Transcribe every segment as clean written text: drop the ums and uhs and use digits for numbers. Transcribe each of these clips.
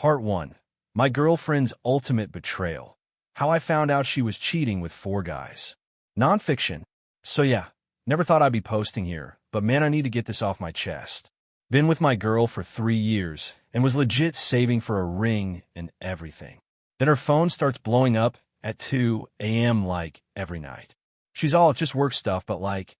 Part 1. My girlfriend's ultimate betrayal. How I found out she was cheating with 4 guys. Nonfiction. So yeah, never thought I'd be posting here, but man, I need to get this off my chest. Been with my girl for 3 years, and was legit saving for a ring and everything. Then her phone starts blowing up at 2 a.m. like every night. She's all, just work stuff, but like,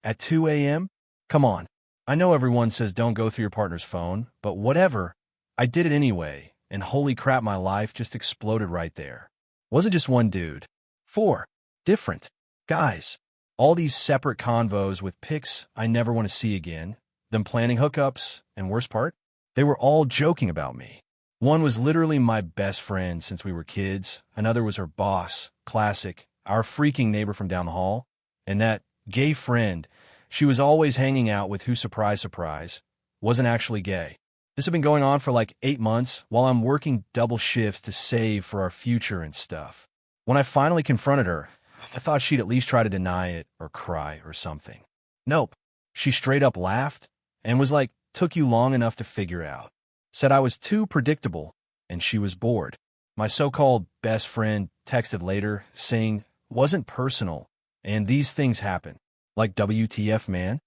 at 2 a.m.? Come on. I know everyone says don't go through your partner's phone, but whatever. I did it anyway, and holy crap, my life just exploded right there. Wasn't just one dude. 4 different guys. All these separate convos with pics I never want to see again, them planning hookups, and worst part, they were all joking about me. One was literally my best friend since we were kids, another was her boss, classic, our freaking neighbor from down the hall, and that gay friend she was always hanging out with who, surprise, surprise, wasn't actually gay. This had been going on for like 8 months while I'm working double shifts to save for our future and stuff. When I finally confronted her, I thought she'd at least try to deny it or cry or something. Nope. She straight up laughed and was like, took you long enough to figure out. Said I was too predictable and she was bored. My so-called best friend texted later saying, wasn't personal and these things happen. Like WTF, man?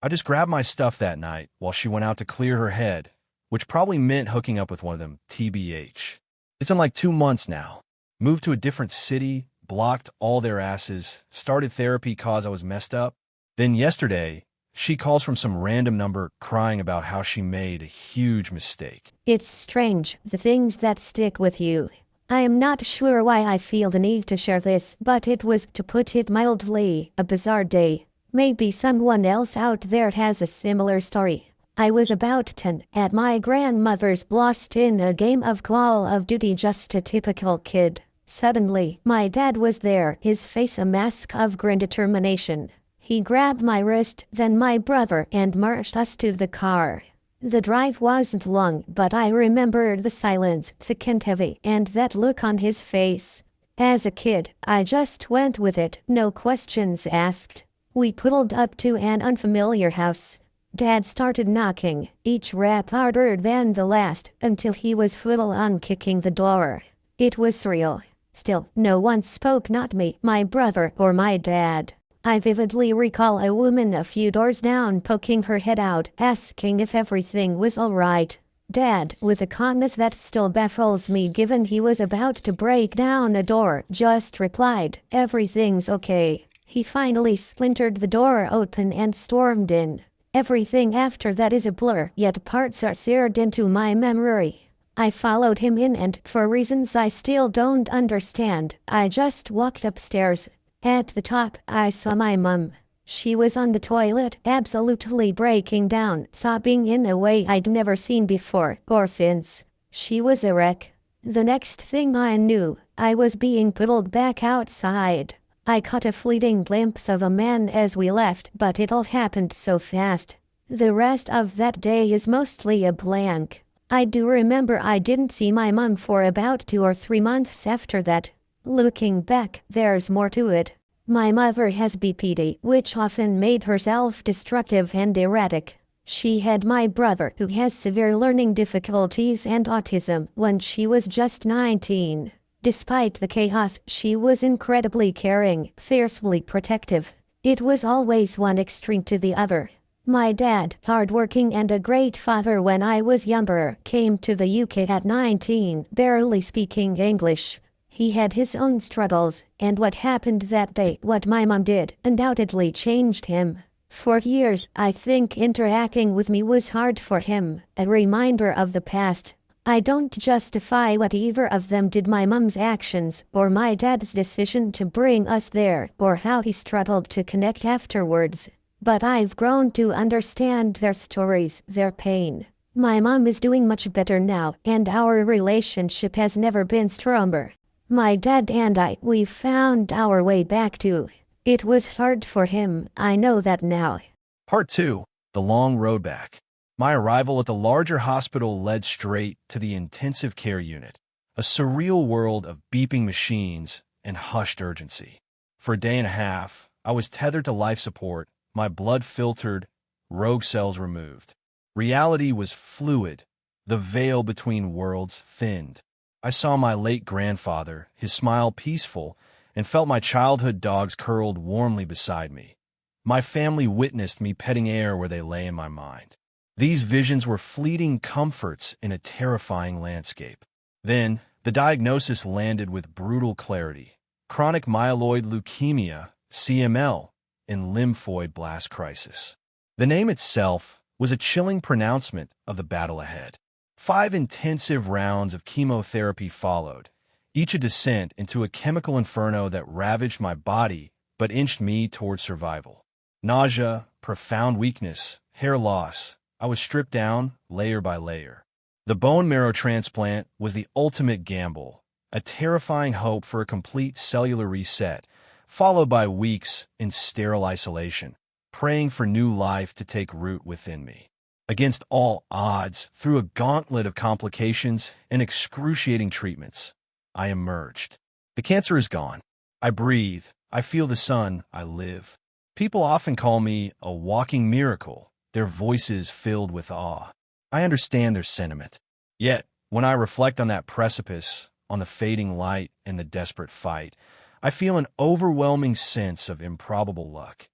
I just grabbed my stuff that night while she went out to clear her head, which probably meant hooking up with one of them, TBH. It's been like 2 months now. Moved to a different city, blocked all their asses, started therapy cause I was messed up. Then yesterday, she calls from some random number crying about how she made a huge mistake. It's strange, the things that stick with you. I am not sure why I feel the need to share this, but it was, to put it mildly, a bizarre day. Maybe someone else out there has a similar story. I was about 10 at my grandmother's, lost in a game of Call of Duty, just a typical kid. Suddenly, my dad was there, his face a mask of grim determination. He grabbed my wrist, then my brother, and marched us to the car. The drive wasn't long, but I remembered the silence, thick and heavy, and that look on his face. As a kid, I just went with it, no questions asked. We pulled up to an unfamiliar house. Dad started knocking, each rap harder than the last, until he was full on kicking the door. It was surreal. Still, no one spoke, not me, my brother, or my dad. I vividly recall a woman a few doors down poking her head out, asking if everything was all right. Dad, with a calmness that still baffles me given he was about to break down a door, just replied, "Everything's okay." He finally splintered the door open and stormed in. Everything after that is a blur, yet parts are seared into my memory. I followed him in and, for reasons I still don't understand, I just walked upstairs. At the top, I saw my mum. She was on the toilet, absolutely breaking down, sobbing in a way I'd never seen before or since. She was a wreck. The next thing I knew, I was being pulled back outside. I caught a fleeting glimpse of a man as we left, but it all happened so fast. The rest of that day is mostly a blank. I do remember I didn't see my mum for about 2 or 3 months after that. Looking back, there's more to it. My mother has BPD, which often made her self-destructive and erratic. She had my brother, who has severe learning difficulties and autism, when she was just 19. Despite the chaos, she was incredibly caring, fiercely protective. It was always one extreme to the other. My dad, hardworking and a great father when I was younger, came to the UK at 19, barely speaking English. He had his own struggles, and what happened that day, what my mom did, undoubtedly changed him. For years, I think interacting with me was hard for him, a reminder of the past. I don't justify what either of them did, my mom's actions, or my dad's decision to bring us there, or how he struggled to connect afterwards. But I've grown to understand their stories, their pain. My mom is doing much better now, and our relationship has never been stronger. My dad and we found our way back too. It was hard for him, I know that now. Part 2. The long road back. My arrival at the larger hospital led straight to the intensive care unit, a surreal world of beeping machines and hushed urgency. For a day and a half, I was tethered to life support, my blood filtered, rogue cells removed. Reality was fluid, The veil between worlds thinned. I saw my late grandfather, his smile peaceful, and felt my childhood dogs curled warmly beside me. My family witnessed me petting air where they lay in my mind. These visions were fleeting comforts in a terrifying landscape. Then, the diagnosis landed with brutal clarity. Chronic myeloid leukemia, CML, and lymphoid blast crisis. The name itself was a chilling pronouncement of the battle ahead. 5 intensive rounds of chemotherapy followed, each a descent into a chemical inferno that ravaged my body but inched me toward survival. Nausea, profound weakness, hair loss. I was stripped down layer by layer. The bone marrow transplant was the ultimate gamble, a terrifying hope for a complete cellular reset, followed by weeks in sterile isolation, praying for new life to take root within me. Against all odds, through a gauntlet of complications and excruciating treatments, I emerged. The cancer is gone. I breathe. I feel the sun. I live. People often call me a walking miracle, their voices filled with awe. I understand their sentiment. Yet, when I reflect on that precipice, on the fading light and the desperate fight, I feel an overwhelming sense of improbable luck,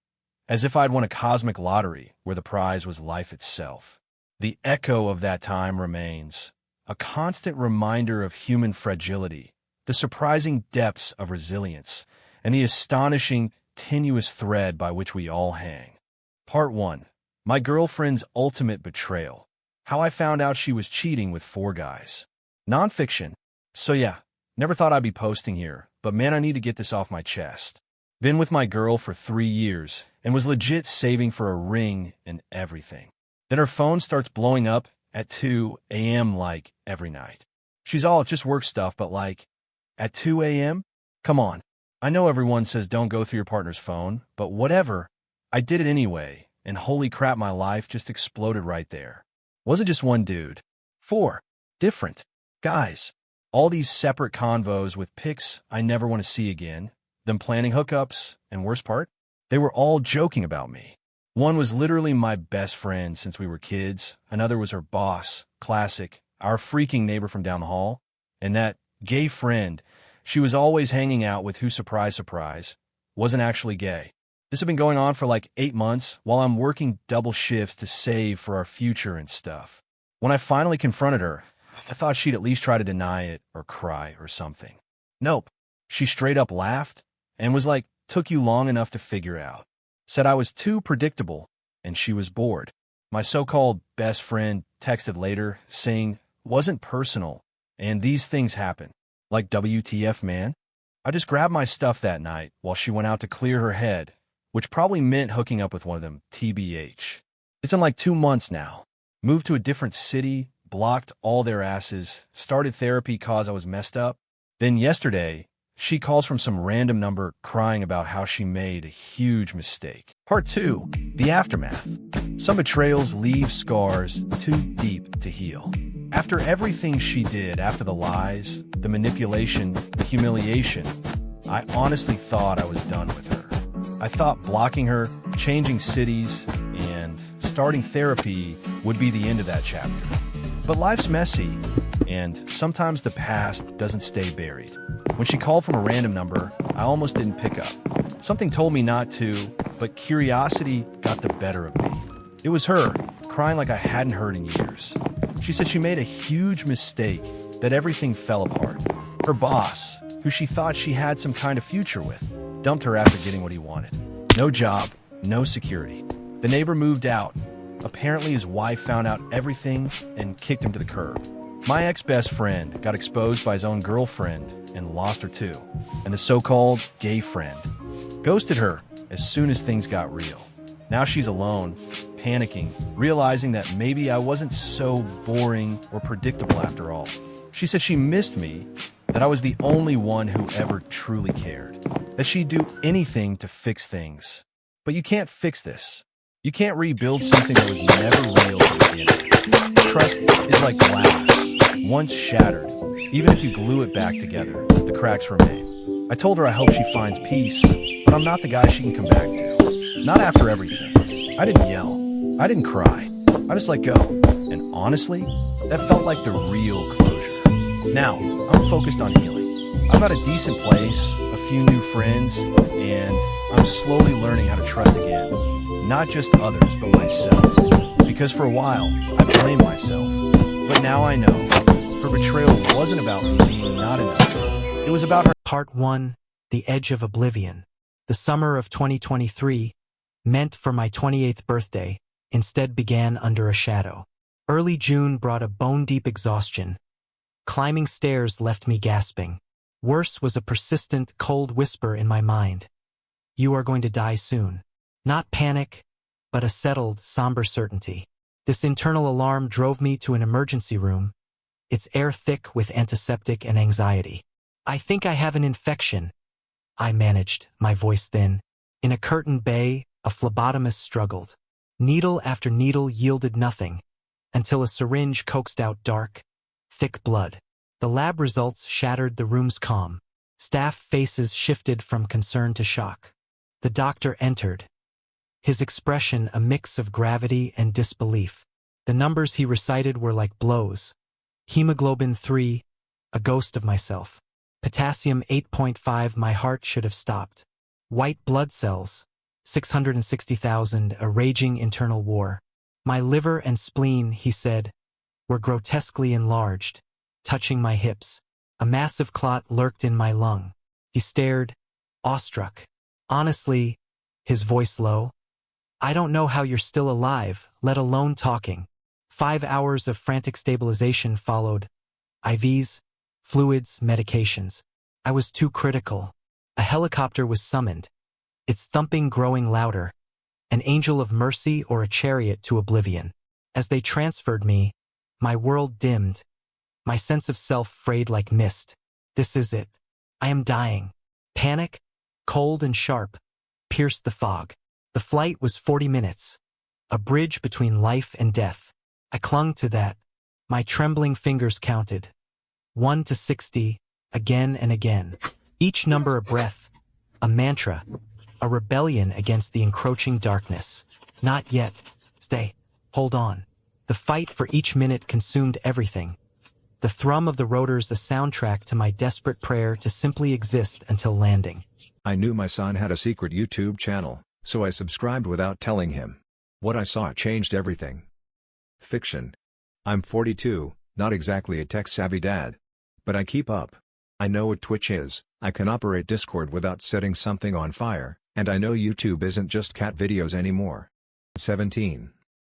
as if I'd won a cosmic lottery where the prize was life itself. The echo of that time remains, a constant reminder of human fragility, the surprising depths of resilience, and the astonishing, tenuous thread by which we all hang. Part 1. My girlfriend's ultimate betrayal. How I found out she was cheating with 4 guys. Nonfiction. So yeah, never thought I'd be posting here, but man, I need to get this off my chest. Been with my girl for 3 years and was legit saving for a ring and everything. Then her phone starts blowing up at 2 a.m. like every night. She's all just work stuff, but like, at 2 a.m.? Come on. I know everyone says don't go through your partner's phone, but whatever. I did it anyway, and holy crap, my life just exploded right there. Wasn't just one dude. 4 different guys. All these separate convos with pics I never want to see again, them planning hookups, and worst part, they were all joking about me. One was literally my best friend since we were kids, another was her boss, classic, our freaking neighbor from down the hall, and that gay friend she was always hanging out with who, surprise, surprise, wasn't actually gay. This had been going on for like 8 months while I'm working double shifts to save for our future and stuff. When I finally confronted her, I thought she'd at least try to deny it or cry or something. Nope. She straight up laughed and was like, took you long enough to figure out. Said I was too predictable and she was bored. My so-called best friend texted later saying, wasn't personal and these things happen. Like WTF, man? I just grabbed my stuff that night while she went out to clear her head, which probably meant hooking up with one of them, TBH. It's in like 2 months now. Moved to a different city, blocked all their asses, started therapy cause I was messed up. Then yesterday, she calls from some random number crying about how she made a huge mistake. Part 2. The aftermath. Some betrayals leave scars too deep to heal. After everything she did, after the lies, the manipulation, the humiliation, I honestly thought I was done with her. I thought blocking her, changing cities, and starting therapy would be the end of that chapter. But life's messy, and sometimes the past doesn't stay buried. When she called from a random number, I almost didn't pick up. Something told me not to, but curiosity got the better of me. It was her, crying like I hadn't heard in years. She said she made a huge mistake, that everything fell apart. Her boss, who she thought she had some kind of future with, dumped her after getting what he wanted. No job, no security. The neighbor moved out. Apparently his wife found out everything and kicked him to the curb. My ex-best friend got exposed by his own girlfriend and lost her too. And the so-called gay friend ghosted her as soon as things got real. Now she's alone, panicking, realizing that maybe I wasn't so boring or predictable after all. She said she missed me, that I was the only one who ever truly cared, that she'd do anything to fix things. But you can't fix this. You can't rebuild something that was never real to begin with. Trust is like glass. Once shattered, even if you glue it back together, the cracks remain. I told her I hope she finds peace, but I'm not the guy she can come back to. Not after everything. I didn't yell. I didn't cry. I just let go. And honestly, that felt like the real closure. Now, I'm focused on healing. I've got a decent place, a few new friends, and I'm slowly learning how to trust again. Not just others, but myself. Because for a while, I blamed myself. But now I know her betrayal wasn't about me being not enough. It was about her. Part 1, The Edge of Oblivion. The summer of 2023, meant for my 28th birthday, instead began under a shadow. Early June brought a bone-deep exhaustion. Climbing stairs left me gasping. Worse was a persistent, cold whisper in my mind. You are going to die soon. Not panic, but a settled, somber certainty. This internal alarm drove me to an emergency room, its air thick with antiseptic and anxiety. I think I have an infection, I managed, my voice thin. In a curtained bay, a phlebotomist struggled. Needle after needle yielded nothing, until a syringe coaxed out dark, thick blood. The lab results shattered the room's calm. Staff faces shifted from concern to shock. The doctor entered, his expression a mix of gravity and disbelief. The numbers he recited were like blows. Hemoglobin 3, a ghost of myself. Potassium 8.5, my heart should have stopped. White blood cells, 660,000, a raging internal war. My liver and spleen, he said, were grotesquely enlarged, touching my hips. A massive clot lurked in my lung. He stared, awestruck. Honestly, his voice low, I don't know how you're still alive, let alone talking. 5 hours of frantic stabilization followed. IVs, fluids, medications. I was too critical. A helicopter was summoned, its thumping growing louder. An angel of mercy or a chariot to oblivion. As they transferred me, my world dimmed. My sense of self frayed like mist. This is it. I am dying. Panic, cold and sharp, pierced the fog. The flight was 40 minutes. A bridge between life and death. I clung to that. My trembling fingers counted. 1 to 60, again and again. Each number a breath, a mantra, a rebellion against the encroaching darkness. Not yet. Stay. Hold on. The fight for each minute consumed everything. The thrum of the rotors a soundtrack to my desperate prayer to simply exist until landing. I knew my son had a secret YouTube channel, so I subscribed without telling him. What I saw changed everything. Fiction. I'm 42, not exactly a tech-savvy dad. But I keep up. I know what Twitch is, I can operate Discord without setting something on fire, and I know YouTube isn't just cat videos anymore. 17.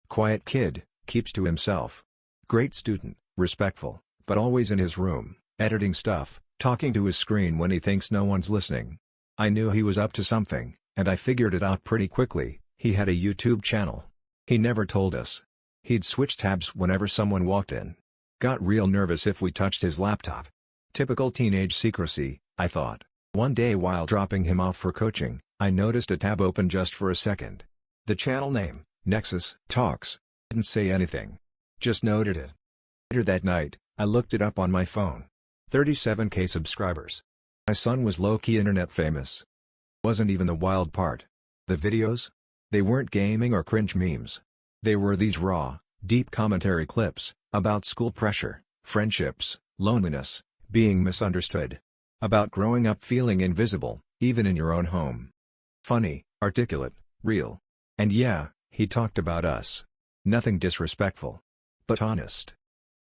Quiet kid, keeps to himself. Great student, respectful, but always in his room, editing stuff, talking to his screen when he thinks no one's listening. I knew he was up to something, and I figured it out pretty quickly. He had a YouTube channel. He never told us. He'd switch tabs whenever someone walked in. Got real nervous if we touched his laptop. Typical teenage secrecy, I thought. One day while dropping him off for coaching, I noticed a tab open just for a second. The channel name, Nexus Talks, didn't say anything. Just noted it. Later that night, I looked it up on my phone. 37K subscribers. My son was low-key internet famous. Wasn't even the wild part. The videos? They weren't gaming or cringe memes. They were these raw, deep commentary clips, about school pressure, friendships, loneliness, being misunderstood. About growing up feeling invisible, even in your own home. Funny, articulate, real. And yeah, he talked about us. Nothing disrespectful. But honest.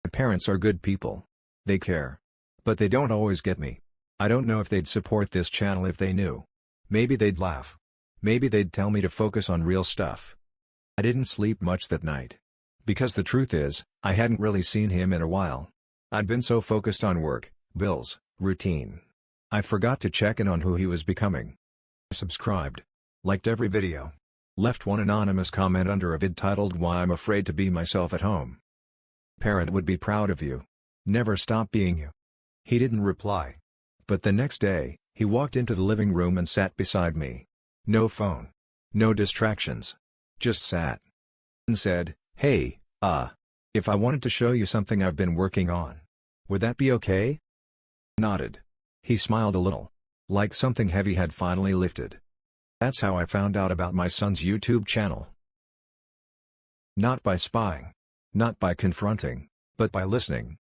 My parents are good people. They care. But they don't always get me. I don't know if they'd support this channel if they knew. Maybe they'd laugh. Maybe they'd tell me to focus on real stuff. I didn't sleep much that night. Because the truth is, I hadn't really seen him in a while. I'd been so focused on work, bills, routine. I forgot to check in on who he was becoming. I subscribed. Liked every video. Left one anonymous comment under a vid titled "Why I'm Afraid to Be Myself at Home." Parent would be proud of you. Never stop being you. He didn't reply. But the next day, he walked into the living room and sat beside me. No phone. No distractions. Just sat. And said, "Hey, if I wanted to show you something I've been working on. Would that be okay?" Nodded. He smiled a little. Like something heavy had finally lifted. That's how I found out about my son's YouTube channel. Not by spying. Not by confronting, but by listening.